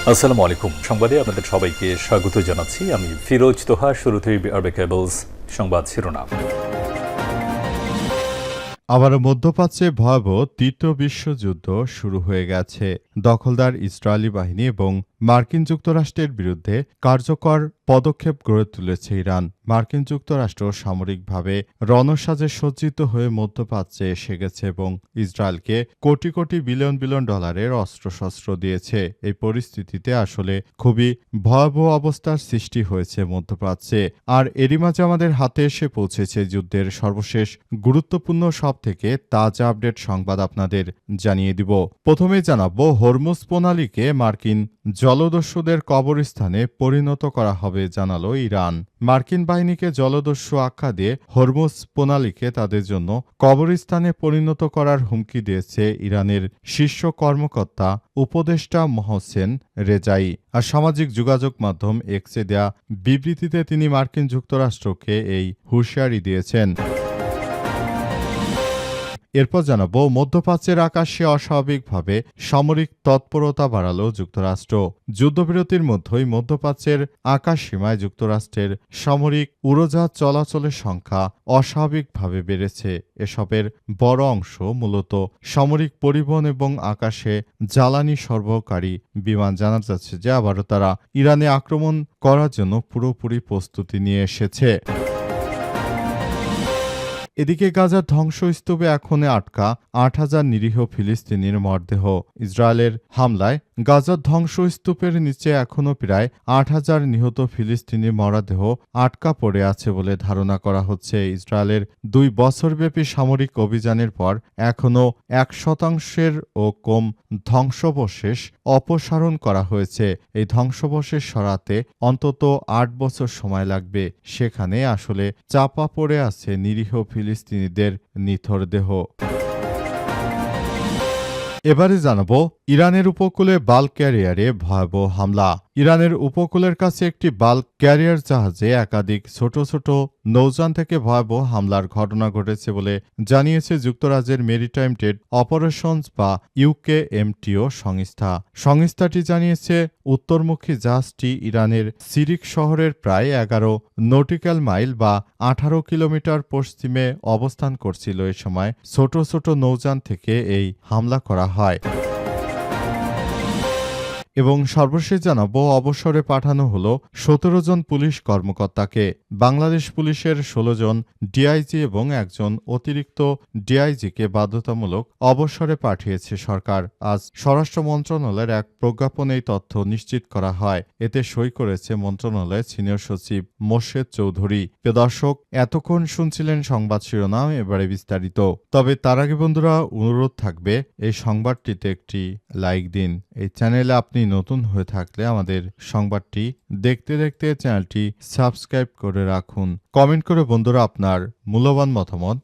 আসসালামু আলাইকুম। সংবাদে আপনাদের সবাইকে স্বাগত জানাচ্ছি। আমি ফিরোজ তোহা। শুরুতেই আরবে কেবলস সংবাদ শিরোনাম। আবারও মধ্যপ্রাচ্যে ভয়াবহ তৃতীয় বিশ্বযুদ্ধ শুরু হয়ে গেছে। দখলদার ইসরায়েলি বাহিনী এবং মার্কিন যুক্তরাষ্ট্রের বিরুদ্ধে কার্যকর পদক্ষেপ গড়ে তুলেছে ইরান। মার্কিন যুক্তরাষ্ট্র সামরিকভাবে রণসাজে সজ্জিত হয়ে মধ্যপ্রাচ্যে এসে গেছে এবং ইসরায়েলকে কোটি কোটি বিলিয়ন বিলিয়ন ডলারের অস্ত্রশস্ত্র দিয়েছে। এই পরিস্থিতিতে আসলে খুবই ভয়াবহ অবস্থার সৃষ্টি হয়েছে মধ্যপ্রাচ্যে। আর এরই মাঝে আমাদের হাতে এসে পৌঁছেছে যুদ্ধের সর্বশেষ গুরুত্বপূর্ণ সব থেকে তাজা আপডেট সংবাদ আপনাদের জানিয়ে দিব। প্রথমেই জানাবো, হরমুজ প্রণালীকে মার্কিন জলদস্যুদের কবরস্থানে পরিণত করা হবে জানালো ইরান। মার্কিন বাহিনীকে জলদস্যু আখ্যা দিয়ে হরমুজ প্রণালীকে তাদের জন্য কবরস্থানে পরিণত করার হুমকি দিয়েছে ইরানের শীর্ষ কর্মকর্তা উপদেষ্টা মোহসেন রেজাই। আর সামাজিক যোগাযোগ মাধ্যম এক্সে দেয়া বিবৃতিতে তিনি মার্কিন যুক্তরাষ্ট্রকে এই হুঁশিয়ারি দিয়েছেন। এরপর জানাবো, মধ্যপ্রাচ্যের আকাশে অস্বাভাবিকভাবে সামরিক তৎপরতা বাড়াল যুক্তরাষ্ট্র। যুদ্ধবিরতির মধ্যেই মধ্যপ্রাচ্যের আকাশসীমায় যুক্তরাষ্ট্রের সামরিক উড়োজাহাজ চলাচলের সংখ্যা অস্বাভাবিকভাবে বেড়েছে। এসবের বড় অংশ মূলত সামরিক পরিবহন এবং আকাশে জ্বালানি সরবরাহকারী বিমান। জানা যাচ্ছে যে আবারও তারা ইরানে আক্রমণ করার জন্য পুরোপুরি প্রস্তুতি নিয়ে এসেছে। এদিকে গাজার ধ্বংসস্তূপে এখনো আটকা ৮,০০০ নিরীহ ফিলিস্তিনির মরদেহ। ইসরায়েলের হামলায় গাজার ধ্বংসস্তূপের নিচে এখনও প্রায় ৮,০০০ নিহত ফিলিস্তিনির মরদেহ আটকা পড়ে আছে বলে ধারণা করা হচ্ছে। ইসরায়েলের ২ বছরব্যাপী সামরিক অভিযানের পর এখনও ১% ও কম ধ্বংসাবশেষ অপসারণ করা হয়েছে। এই ধ্বংসাবশেষ সরাতে অন্তত ৮ বছর সময় লাগবে। সেখানে আসলে চাপা পড়ে আছে নিরীহ ফিলিস্তিনিদের নিথর দেহ। এবারে জানাবো, ইরানের উপকূলে বাল্ক ক্যারিয়ারে ভয়াবহ হামলা। ইরানের উপকূলের কাছে একটি বাল্ক ক্যারিয়ার জাহাজে একাধিক ছোট ছোট নৌযান থেকে ভয়াবহ হামলার ঘটনা ঘটেছে বলে জানিয়েছে যুক্তরাজ্যের মেরিটাইম ট্রেড অপারেশনস বা ইউকেএমটিও সংস্থা। সংস্থাটি জানিয়েছে উত্তরমুখী জাহাজটি ইরানের সিরিক শহরের প্রায় ১১ নটিক্যাল মাইল বা ১৮ কিলোমিটার পশ্চিমে অবস্থান করছিল। এ সময় ছোট ছোট নৌযান থেকে এই হামলা করা হয়। এবং সর্বশেষ জানাবো, অবসরে পাঠানো হলো ১৭ জন পুলিশ কর্মকর্তাকে। বাংলাদেশ পুলিশের ১৬ জন ডিআইজি এবং একজন অতিরিক্ত ডিআইজিকে বাধ্যতামূলক অবসরে পাঠিয়েছে সরকার। আজ স্বরাষ্ট্র মন্ত্রণালয়ের এক প্রজ্ঞাপনে এই তথ্য নিশ্চিত করা হয়। এতে সই করেছে মন্ত্রণালয়ের সিনিয়র সচিব মোর্শেদ চৌধুরী। প্রিয় দর্শক, এতক্ষণ শুনছিলেন সংবাদ শিরোনাম, এবারে বিস্তারিত। তবে তার আগে বন্ধুরা, অনুরোধ থাকবে এই সংবাদটিতে একটি লাইক দিন। এই চ্যানেলে আপনি নতুন হয়ে থাকলে আমাদের সংবাদটি দেখতে দেখতে চ্যানেলটি সাবস্ক্রাইব করে রাখুন। কমেন্ট করে বন্ধুরা আপনার মূল্যবান মতামত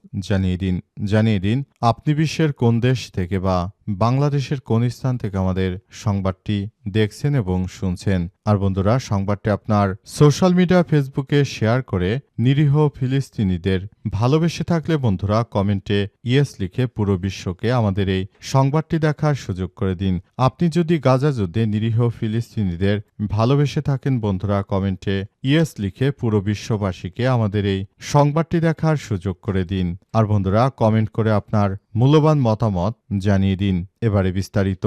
জানিয়ে দিন আপনি বিশ্বের কোন দেশ থেকে বা বাংলাদেশের কোন স্থান থেকে আমাদের সংবাদটি দেখছেন এবং শুনছেন। আর বন্ধুরা, সংবাদটি আপনার সোশ্যাল মিডিয়া ফেসবুকে শেয়ার করে নিরীহ ফিলিস্তিনিদের ভালোবেসে থাকলে বন্ধুরা কমেন্টে ইয়েস লিখে পুরো বিশ্বকে আমাদের এই সংবাদটি দেখার সুযোগ করে দিন। আপনি যদি গাজা যুদ্ধে নিরীহ ফিলিস্তিনিদের ভালোবেসে থাকেন বন্ধুরা কমেন্টে ইয়েস লিখে পুরো বিশ্ববাসীকে আমাদের এই সংবাদটি দেখার সুযোগ করে দিন। আর বন্ধুরা, কমেন্ট করে আপনার মূল্যবান মতামত জানিয়ে দিন। এবারে বিস্তারিত।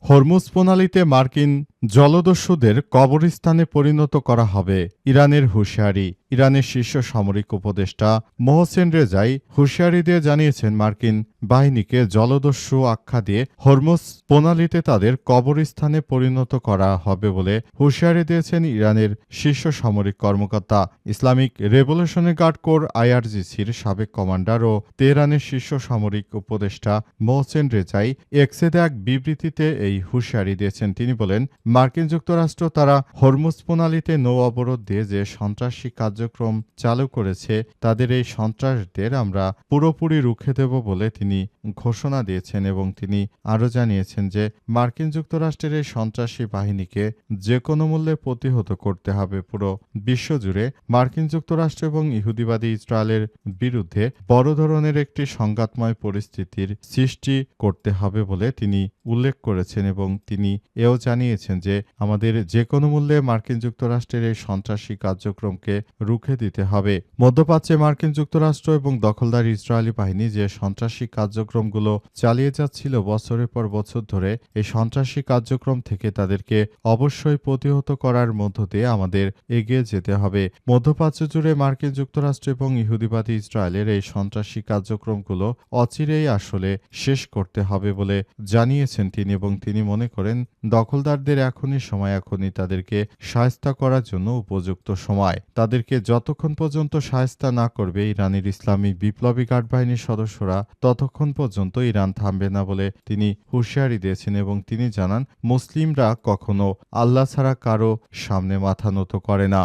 হরমুজ প্রণালীতে মার্কিন জলদস্যুদের কবরস্থানে পরিণত করা হবে, ইরানের হুঁশিয়ারি। ইরানের শীর্ষ সামরিক উপদেষ্টা মোহসেন রেজাই হুঁশিয়ারি দিয়ে জানিয়েছেন মার্কিন বাহিনীকে জলদস্যু আখ্যা দিয়ে হরমুজ প্রণালীতে তাদের কবরস্থানে পরিণত করা হবে বলে হুঁশিয়ারি দিয়েছেন ইরানের শীর্ষ সামরিক কর্মকর্তা। ইসলামিক রেভলিউশনারি গার্ড কোর আইআরজিসির সাবেক কমান্ডার ও তেহরানের শীর্ষ সামরিক উপদেষ্টা মোহসেন রেজাই এক্সে এক বিবৃতিতে এই হুঁশিয়ারি দিয়েছেন। তিনি বলেন, মার্কিন যুক্তরাষ্ট্র তারা হরমুজ প্রণালীতে নৌ অবরোধ দিয়ে যে সন্ত্রাসী কার্যক্রম চালু করেছে তাদের এই সন্ত্রাসদের আমরা পুরোপুরি রুখে দেব বলে তিনি ঘোষণা দিয়েছেন এবং তিনি আরও জানিয়েছেন যে মার্কিন যুক্তরাষ্ট্রের এই সন্ত্রাসী বাহিনীকে যে কোনো মূল্যে প্রতিহত করতে হবে। পুরো বিশ্বজুড়ে মার্কিন যুক্তরাষ্ট্র এবং ইহুদিবাদী ইসরায়েলের বিরুদ্ধে বড় ধরনের একটি সংঘাতময় পরিস্থিতির সৃষ্টি করতে হবে বলে তিনি উল্লেখ করেছেন এবং তিনি এও জানিয়েছেন যে আমাদের যে কোনো মূল্যে মার্কিন যুক্তরাষ্ট্রের এই সন্ত্রাসী কার্যক্রমকে রুখে দিতে হবে। মধ্যপ্রাচ্যে মার্কিন যুক্তরাষ্ট্র এবং দখলদার ইসরায়েলি বাহিনী যে সন্ত্রাসী কার্যক্রমগুলো চালিয়ে যাচ্ছিল বছরের পর বছর ধরে, এই সন্ত্রাসী কার্যক্রম থেকে তাদেরকে অবশ্যই প্রতিহত করার মধ্য দিয়ে আমাদের এগিয়ে যেতে হবে। মধ্যপ্রাচ্য জুড়ে মার্কিন যুক্তরাষ্ট্র এবং ইহুদিবাদী ইসরায়েলের এই সন্ত্রাসী কার্যক্রমগুলো অচিরেই আসলে শেষ করতে হবে বলে জানিয়েছেন তিনি এবং তিনি মনে করেন দখলদারদের এখনই তাদেরকে শায়েস্তা করার জন্য উপযুক্ত সময়। তাদেরকে যতক্ষণ পর্যন্ত শায়েস্তা না করবে ইরানের ইসলামী বিপ্লবী গার্ড বাহিনীর সদস্যরা ততক্ষণ পর্যন্ত ইরান থামবে না বলে তিনি হুঁশিয়ারি দিয়েছেন এবং তিনি জানান মুসলিমরা কখনো আল্লাহ ছাড়া কারো সামনে মাথা নত করে না।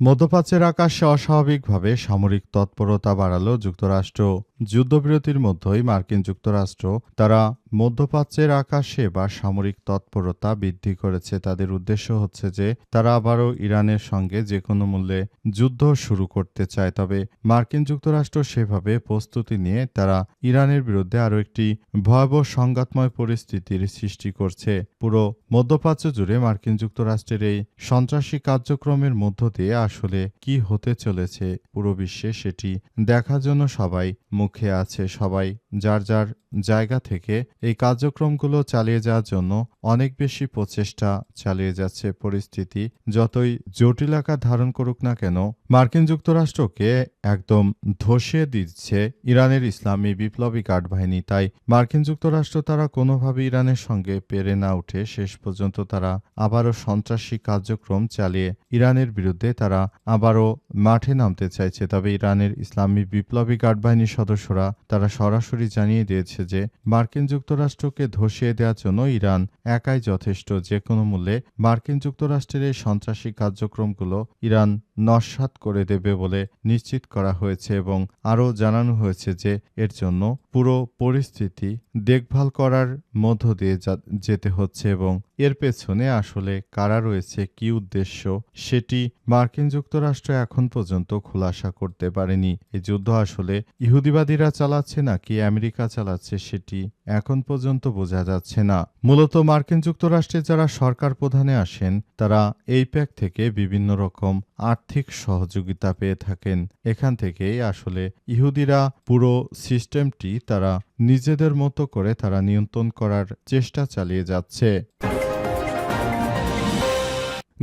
মধ্যপ্রাচ্যের আকাশে অস্বাভাবিকভাবে সামরিক তৎপরতা বাড়ালো যুক্তরাষ্ট্র। যুদ্ধবিরতির মধ্যেই মার্কিন যুক্তরাষ্ট্র তারা মধ্যপ্রাচ্যের আকাশে বা সামরিক তৎপরতা বৃদ্ধি করেছে। তাদের উদ্দেশ্য হচ্ছে যে তারা আবারও ইরানের সঙ্গে যে কোনো মূল্যে যুদ্ধ শুরু করতে চায়। তবে মার্কিন যুক্তরাষ্ট্র সেভাবে প্রস্তুতি নিয়ে তারা ইরানের বিরুদ্ধে আরও একটি ভয়াবহ সংঘাতময় পরিস্থিতির সৃষ্টি করছে। পুরো মধ্যপ্রাচ্য জুড়ে মার্কিন যুক্তরাষ্ট্রের এই সন্ত্রাসী কার্যক্রমের মধ্য দিয়ে আসলে কি হতে চলেছে পুরো বিশ্বে সেটি দেখার জন্য সবাই মুখে আছে। সবাই যার যার জায়গা থেকে এই কার্যক্রমগুলো চালিয়ে যাওয়ার জন্য অনেক বেশি প্রচেষ্টা চালিয়ে যাচ্ছে। পরিস্থিতি যতই জটিল আকার ধারণ করুক না কেন মার্কিন যুক্তরাষ্ট্রকে একদম ধসিয়ে দিচ্ছে ইরানের ইসলামী বিপ্লবী গার্ড বাহিনী। তাই মার্কিন যুক্তরাষ্ট্র তারা কোনোভাবে ইরানের সঙ্গে পেরে না উঠে শেষ পর্যন্ত তারা আবারও সন্ত্রাসী কার্যক্রম চালিয়ে ইরানের বিরুদ্ধে তারা আবারও মাঠে নামতে চাইছে। তবে ইরানের ইসলামী বিপ্লবী গার্ড বাহিনীর সদস্যরা তারা সরাসরি জানিয়ে দিয়েছে যে মার্কিন যুক্তরাষ্ট্রকে ধসিয়ে দেওয়ার জন্য ইরান একাই যথেষ্ট। যে কোনো মূল্যে মার্কিন যুক্তরাষ্ট্রের এই সন্ত্রাসী কার্যক্রমগুলো ইরান নস্যাৎ করে দেবে বলে নিশ্চিত করা হয়েছে এবং আরও জানানো হয়েছে যে এর জন্য পুরো পরিস্থিতি দেখভাল করার মধ্য দিয়ে যেতে হচ্ছে এবং এর পেছনে আসলে কারা রয়েছে, কি উদ্দেশ্য, সেটি মার্কিন যুক্তরাষ্ট্র এখন পর্যন্ত খোলাসা করতে পারেনি। এই যুদ্ধ আসলে ইহুদিবাদীরা চালাচ্ছে নাকি আমেরিকা চালাচ্ছে সেটি এখন পর্যন্ত বোঝা যাচ্ছে না। মূলত মার্কিন যুক্তরাষ্ট্রে যারা সরকার প্রধানে আসেন তারা এই প্যাক থেকে বিভিন্ন রকম আর্থিক সহযোগিতা পেয়ে থাকেন। এখান থেকেই আসলে ইহুদিরা পুরো সিস্টেমটি তারা নিজেদের মতো করে তারা নিয়ন্ত্রণ করার চেষ্টা চালিয়ে যাচ্ছে।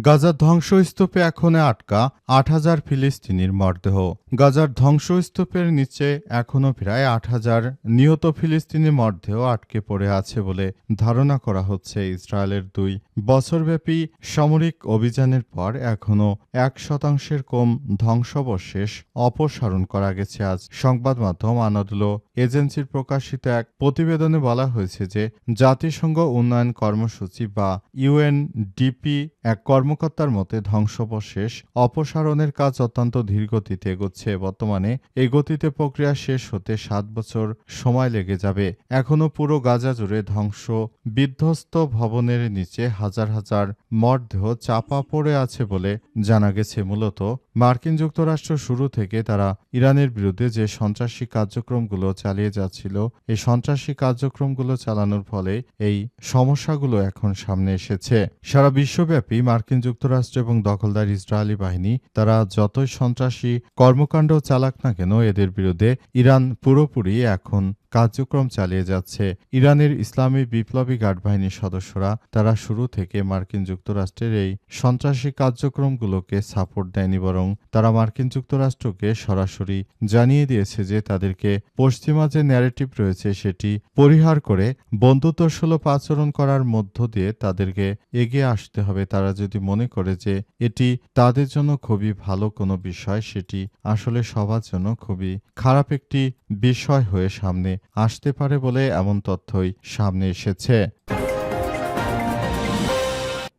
গাজার ধ্বংসস্তূপে এখনো আটকা ৮,০০০ ফিলিস্তিনির মরদেহ। গাজার ধ্বংসস্তূপের নিচে এখনও প্রায় ৮,০০০ নিহত ফিলিস্তিনি মরদেহ আটকে পড়ে আছে বলে ধারণা করা হচ্ছে। ইসরায়েলের ২ বছরব্যাপী সামরিক অভিযানের পর এখনও ১% কম ধ্বংসাবশেষ অপসারণ করা গেছে। আজ সংবাদ মাধ্যম আনাদুলো এজেন্সির প্রকাশিত এক প্রতিবেদনে বলা হয়েছে যে জাতিসংঘ উন্নয়ন কর্মসূচি বা ইউএনডিপি এক কর্মকর্তার মতে ধ্বংসাবশেষ অপসারণের কাজ অত্যন্ত ধীরগতিতে এগোচ্ছে। বর্তমানে এই গতিতে প্রক্রিয়া শেষ হতে ৭ বছর সময় লেগে যাবে। এখনও পুরো গাজা জুড়ে ধ্বংস বিধ্বস্ত ভবনের নিচে হাজার হাজার মরদেহ চাপা পড়ে আছে বলে জানা গেছে। মূলত মার্কিন যুক্তরাষ্ট্র শুরু থেকে তারা ইরানের বিরুদ্ধে যে সন্ত্রাসী কার্যক্রমগুলো চালিয়ে যাচ্ছিল, এই সন্ত্রাসী কার্যক্রমগুলো চালানোর ফলে এই সমস্যাগুলো এখন সামনে এসেছে। সারা বিশ্বব্যাপী মার্কিন যুক্তরাষ্ট্র এবং দখলদার ইসরায়েলি বাহিনী তারা যতই সন্ত্রাসী কর্মকাণ্ড চালাক না কেন এদের বিরুদ্ধে ইরান পুরোপুরি এখন কার্যক্রম চালিয়ে যাচ্ছে। ইরানের ইসলামী বিপ্লবী গার্ড বাহিনীর সদস্যরা তারা শুরু থেকে মার্কিন যুক্তরাষ্ট্রের এই সন্ত্রাসী কার্যক্রমগুলোকে সাপোর্ট দেয়নি, বরং তারা মার্কিন যুক্তরাষ্ট্রকে সরাসরি জানিয়ে দিয়েছে যে তাদেরকে পশ্চিমা যে ন্যারেটিভ রয়েছে সেটি পরিহার করে বন্ধুত্বসুলভ আচরণ করার মধ্য দিয়ে তাদেরকে এগিয়ে আসতে হবে। তারা যদি মনে করে যে এটি তাদের জন্য খুবই ভালো কোনো বিষয়, সেটি আসলে সবার জন্য খুবই খারাপ একটি বিষয় হয়ে সামনে আসতে পারে বলে এমন তথ্যই সামনে এসেছে।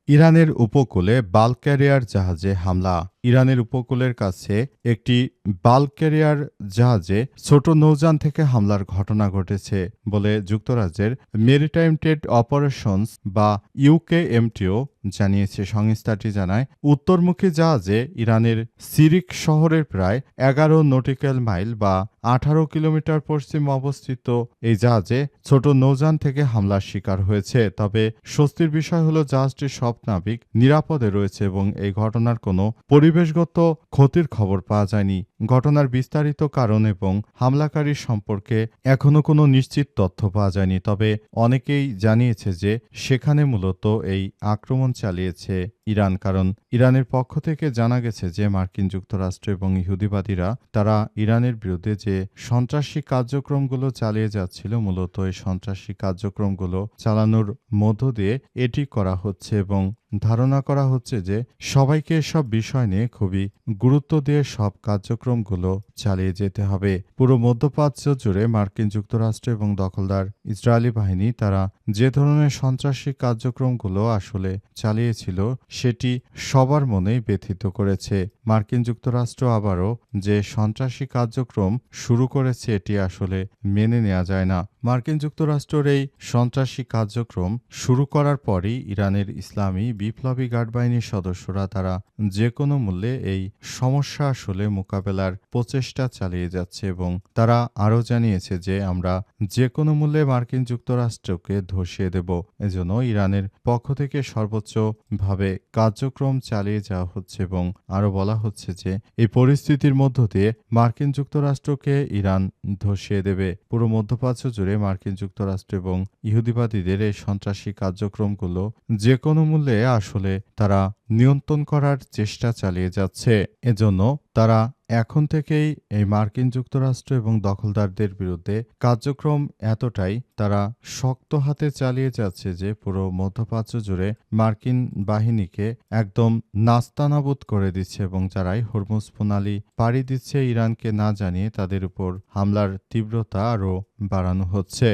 ইরানের উপকূলে বাল্ক ক্যারিয়ার জাহাজে হামলা। ইরানের উপকূলের কাছে একটি বাল্ক ক্যারিয়ার জাহাজে ছোট নৌযান থেকে হামলার ঘটনা ঘটেছে বলে যুক্তরাজ্যের মেরিটাইম ট্রেড অপারেশনস বা ইউকেএমটিও জানিয়েছে। সংস্থাটি জানায়, উত্তরমুখী জাহাজে ইরানের সিরিক শহরের প্রায় ১১ নটিক্যাল মাইল বা ১৮ কিলোমিটার পশ্চিমে অবস্থিত এই জাহাজে ছোট নৌযান থেকে হামলার শিকার হয়েছে। তবে স্বস্তির বিষয় হলো জাহাজটির সব নাবিক নিরাপদে রয়েছে এবং এই ঘটনার কোনো পরিবেশগত ক্ষতির খবর পাওয়া যায়নি। ঘটনার বিস্তারিত কারণ এবং হামলাকারীর সম্পর্কে এখনও কোনো নিশ্চিত তথ্য পাওয়া যায়নি। তবে অনেকেই জানিয়েছে যে সেখানে মূলত এই আক্রমণ চালিয়েছে ইরান, কারণ ইরানের পক্ষ থেকে জানা গেছে যে মার্কিন যুক্তরাষ্ট্র এবং ইহুদিবাদীরা তারা ইরানের বিরুদ্ধে যে সন্ত্রাসী কার্যক্রমগুলো চালিয়ে যাচ্ছিল, মূলত এই সন্ত্রাসী কার্যক্রমগুলো চালানোর মধ্য দিয়ে এটি করা হচ্ছে এবং ধারণা করা হচ্ছে যে সবাইকে এসব বিষয় নিয়ে খুবই গুরুত্ব দিয়ে সব কার্যক্রমগুলো চালিয়ে যেতে হবে। পুরো মধ্যপ্রাচ্য জুড়ে মার্কিন যুক্তরাষ্ট্র এবং দখলদার ইসরায়েলি বাহিনী তারা যে ধরনের সন্ত্রাসী কার্যক্রমগুলো আসলে চালিয়েছিল সেটি সবার মনেই ব্যথিত করেছে। মার্কিন যুক্তরাষ্ট্র আবারও যে সন্ত্রাসী কার্যক্রম শুরু করেছে এটি আসলে মেনে নেওয়া যায় না। মার্কিন যুক্তরাষ্ট্রের এই সন্ত্রাসী কার্যক্রম শুরু করার পরই ইরানের ইসলামী বিপ্লবী গার্ড বাহিনীর সদস্যরা তারা যে কোনো মূল্যে এই সমস্যা আসলে মোকাবেলার প্রচেষ্টা চালিয়ে যাচ্ছে এবং তারা আরও জানিয়েছে যে আমরা যে কোনো মূল্যে মার্কিন যুক্তরাষ্ট্রকে ধসিয়ে দেব। এজন্য ইরানের পক্ষ থেকে সর্বোচ্চভাবে কার্যক্রম চালিয়ে যাওয়া হচ্ছে এবং আরও বলা হচ্ছে যে এই পরিস্থিতির মধ্য দিয়ে মার্কিন যুক্তরাষ্ট্রকে ইরান ধসিয়ে দেবে। পুরো মধ্যপ্রাচ্য জুড়ে মার্কিন যুক্তরাষ্ট্র এবং ইহুদিবাদীদের এই সন্ত্রাসী কার্যক্রমগুলো যে কোনো মূল্যে আসলে তারা নিয়ন্ত্রণ করার চেষ্টা চালিয়ে যাচ্ছে। এজন্য তারা এখন থেকেই এই মার্কিন যুক্তরাষ্ট্র এবং দখলদারদের বিরুদ্ধে কার্যক্রম এতটাই তারা শক্ত হাতে চালিয়ে যাচ্ছে যে পুরো মধ্যপ্রাচ্য জুড়ে মার্কিন বাহিনীকে একদম নাস্তানাবুদ করে দিচ্ছে এবং যারাই হরমুজ প্রণালী পাড়ি দিচ্ছে ইরানকে না জানিয়ে তাদের উপর হামলার তীব্রতা আরও বাড়ানো হচ্ছে।